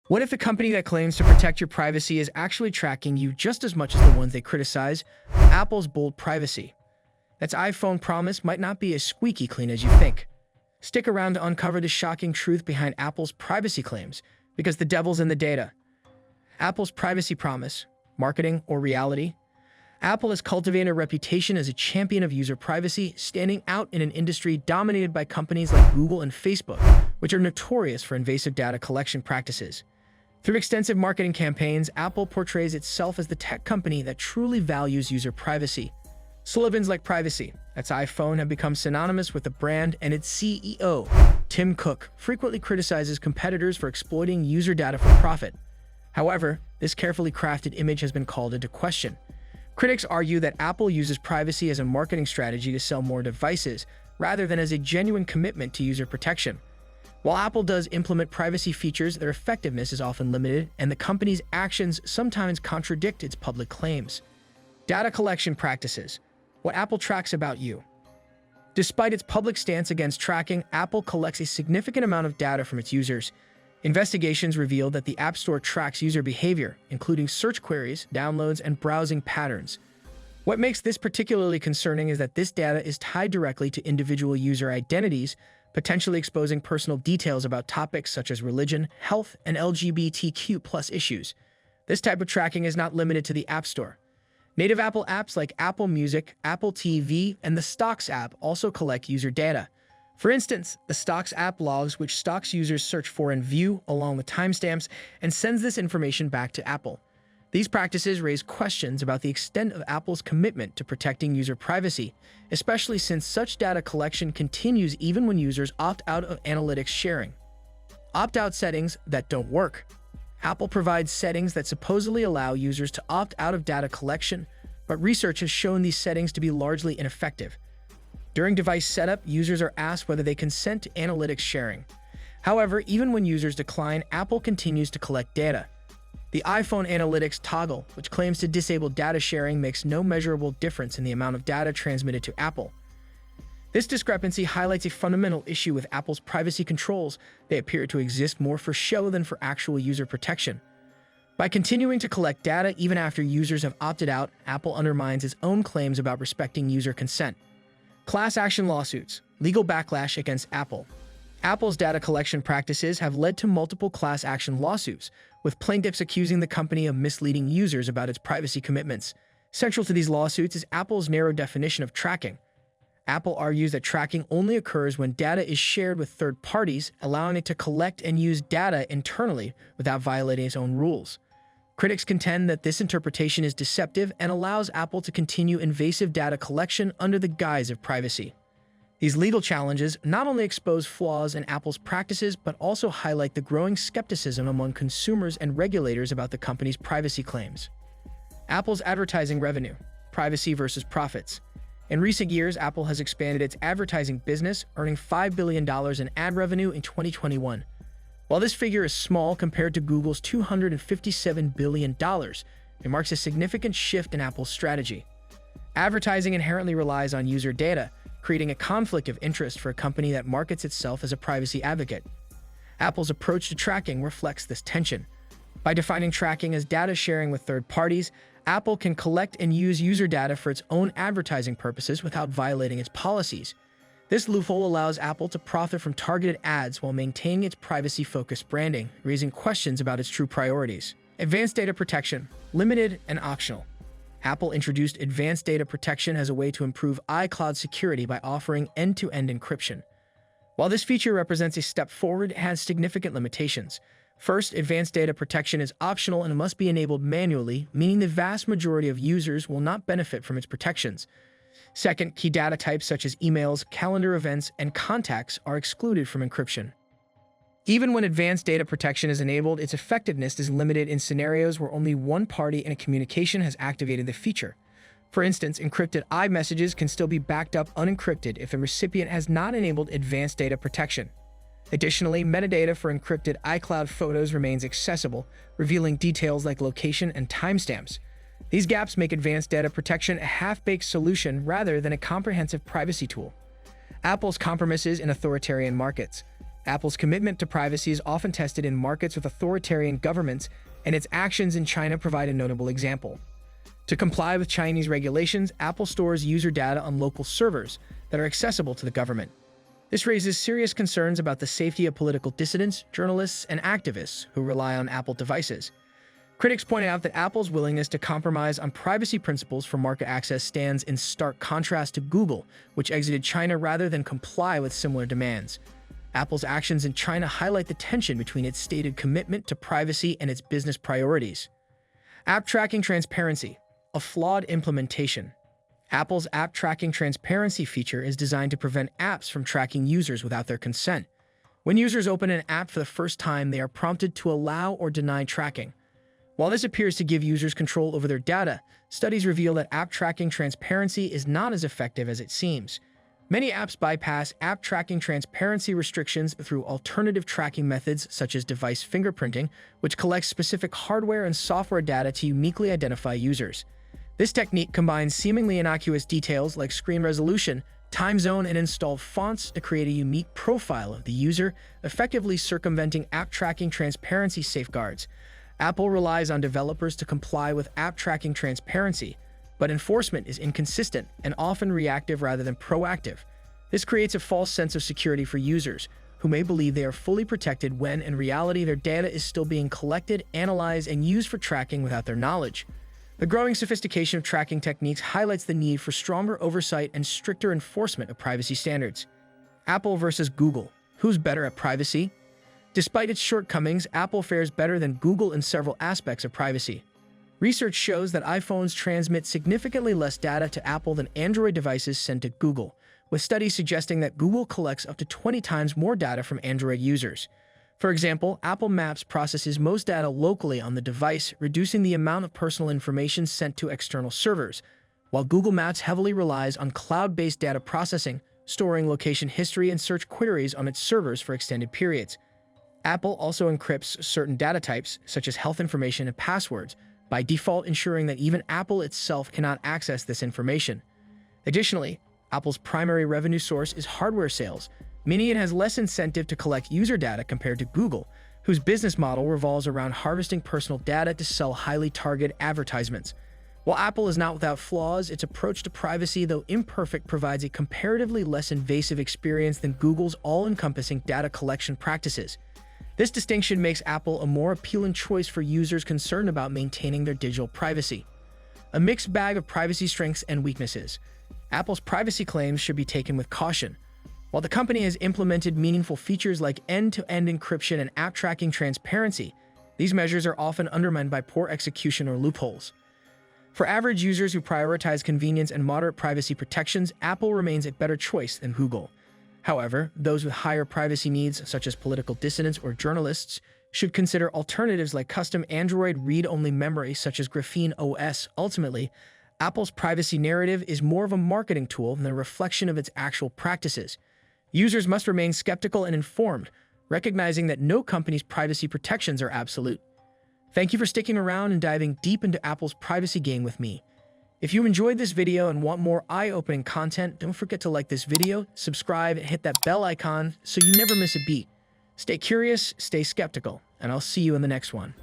What if the company that claims to protect your privacy is actually tracking you just as much as the ones they criticize? Apple's bold privacy. Its iPhone promise might not be as squeaky clean as you think. Stick around to uncover the shocking truth behind Apple's privacy claims, because the devil's in the data. Apple's privacy promise, marketing or reality? Apple has cultivated a reputation as a champion of user privacy, standing out in an industry dominated by companies like Google and Facebook, which are notorious for invasive data collection practices. Through extensive marketing campaigns, Apple portrays itself as the tech company that truly values user privacy. Slogans like privacy, its iPhone, have become synonymous with the brand, and its CEO, Tim Cook, frequently criticizes competitors for exploiting user data for profit. However, this carefully crafted image has been called into question. Critics argue that Apple uses privacy as a marketing strategy to sell more devices, rather than as a genuine commitment to user protection. While Apple does implement privacy features, their effectiveness is often limited, and the company's actions sometimes contradict its public claims. Data collection practices. What Apple tracks about you. Despite its public stance against tracking, Apple collects a significant amount of data from its users. Investigations reveal that the App Store tracks user behavior, including search queries, downloads, and browsing patterns. What makes this particularly concerning is that this data is tied directly to individual user identities, potentially exposing personal details about topics such as religion, health, and LGBTQ+ issues. This type of tracking is not limited to the App Store. Native Apple apps like Apple Music, Apple TV, and the Stocks app also collect user data. For instance, the Stocks app logs which Stocks users search for and view, along with timestamps, and sends this information back to Apple. These practices raise questions about the extent of Apple's commitment to protecting user privacy, especially since such data collection continues even when users opt out of analytics sharing. Opt-out settings that don't work. Apple provides settings that supposedly allow users to opt out of data collection, but research has shown these settings to be largely ineffective. During device setup, users are asked whether they consent to analytics sharing. However, even when users decline, Apple continues to collect data. The iPhone Analytics toggle, which claims to disable data sharing, makes no measurable difference in the amount of data transmitted to Apple. This discrepancy highlights a fundamental issue with Apple's privacy controls. They appear to exist more for show than for actual user protection. By continuing to collect data even after users have opted out, Apple undermines its own claims about respecting user consent. Class action lawsuits. Legal backlash against Apple. Apple's data collection practices have led to multiple class action lawsuits, with plaintiffs accusing the company of misleading users about its privacy commitments. Central to these lawsuits is Apple's narrow definition of tracking. Apple argues that tracking only occurs when data is shared with third parties, allowing it to collect and use data internally without violating its own rules. Critics contend that this interpretation is deceptive and allows Apple to continue invasive data collection under the guise of privacy. These legal challenges not only expose flaws in Apple's practices, but also highlight the growing skepticism among consumers and regulators about the company's privacy claims. Apple's advertising revenue, privacy versus profits. In recent years, Apple has expanded its advertising business, earning $5 billion in ad revenue in 2021. While this figure is small compared to Google's $257 billion, it marks a significant shift in Apple's strategy. Advertising inherently relies on user data, creating a conflict of interest for a company that markets itself as a privacy advocate. Apple's approach to tracking reflects this tension. By defining tracking as data sharing with third parties, Apple can collect and use user data for its own advertising purposes without violating its policies. This loophole allows Apple to profit from targeted ads while maintaining its privacy-focused branding, raising questions about its true priorities. Advanced data protection, limited and optional. Apple introduced advanced data protection as a way to improve iCloud security by offering end-to-end encryption. While this feature represents a step forward, it has significant limitations. First, advanced data protection is optional and must be enabled manually, meaning the vast majority of users will not benefit from its protections. Second, key data types such as emails, calendar events, and contacts are excluded from encryption. Even when advanced data protection is enabled, its effectiveness is limited in scenarios where only one party in a communication has activated the feature. For instance, encrypted iMessages can still be backed up unencrypted if the recipient has not enabled advanced data protection. Additionally, metadata for encrypted iCloud photos remains accessible, revealing details like location and timestamps. These gaps make advanced data protection a half-baked solution rather than a comprehensive privacy tool. Apple's compromises in authoritarian markets. Apple's commitment to privacy is often tested in markets with authoritarian governments, and its actions in China provide a notable example. To comply with Chinese regulations, Apple stores user data on local servers that are accessible to the government. This raises serious concerns about the safety of political dissidents, journalists, and activists who rely on Apple devices. Critics point out that Apple's willingness to compromise on privacy principles for market access stands in stark contrast to Google, which exited China rather than comply with similar demands. Apple's actions in China highlight the tension between its stated commitment to privacy and its business priorities. App tracking transparency, a flawed implementation. Apple's app tracking transparency feature is designed to prevent apps from tracking users without their consent. When users open an app for the first time, they are prompted to allow or deny tracking. While this appears to give users control over their data, studies reveal that app tracking transparency is not as effective as it seems. Many apps bypass app tracking transparency restrictions through alternative tracking methods such as device fingerprinting, which collects specific hardware and software data to uniquely identify users. This technique combines seemingly innocuous details like screen resolution, time zone, and installed fonts to create a unique profile of the user, effectively circumventing app tracking transparency safeguards. Apple relies on developers to comply with app tracking transparency, but enforcement is inconsistent and often reactive rather than proactive. This creates a false sense of security for users, who may believe they are fully protected when, in reality, their data is still being collected, analyzed, and used for tracking without their knowledge. The growing sophistication of tracking techniques highlights the need for stronger oversight and stricter enforcement of privacy standards. Apple versus Google. Who's better at privacy? Despite its shortcomings, Apple fares better than Google in several aspects of privacy. Research shows that iPhones transmit significantly less data to Apple than Android devices send to Google, with studies suggesting that Google collects up to 20 times more data from Android users. For example, Apple Maps processes most data locally on the device, reducing the amount of personal information sent to external servers, while Google Maps heavily relies on cloud-based data processing, storing location history and search queries on its servers for extended periods. Apple also encrypts certain data types, such as health information and passwords, by default ensuring that even Apple itself cannot access this information. Additionally, Apple's primary revenue source is hardware sales, meaning it has less incentive to collect user data compared to Google, whose business model revolves around harvesting personal data to sell highly targeted advertisements. While Apple is not without flaws, its approach to privacy, though imperfect, provides a comparatively less invasive experience than Google's all-encompassing data collection practices. This distinction makes Apple a more appealing choice for users concerned about maintaining their digital privacy. A mixed bag of privacy strengths and weaknesses. Apple's privacy claims should be taken with caution. While the company has implemented meaningful features like end-to-end encryption and app tracking transparency, these measures are often undermined by poor execution or loopholes. For average users who prioritize convenience and moderate privacy protections, Apple remains a better choice than Google. However, those with higher privacy needs, such as political dissidents or journalists, should consider alternatives like custom Android read-only memory such as Graphene OS. Ultimately, Apple's privacy narrative is more of a marketing tool than a reflection of its actual practices. Users must remain skeptical and informed, recognizing that no company's privacy protections are absolute. Thank you for sticking around and diving deep into Apple's privacy game with me. If you enjoyed this video and want more eye-opening content, don't forget to like this video, subscribe, and hit that bell icon so you never miss a beat. Stay curious, stay skeptical, and I'll see you in the next one.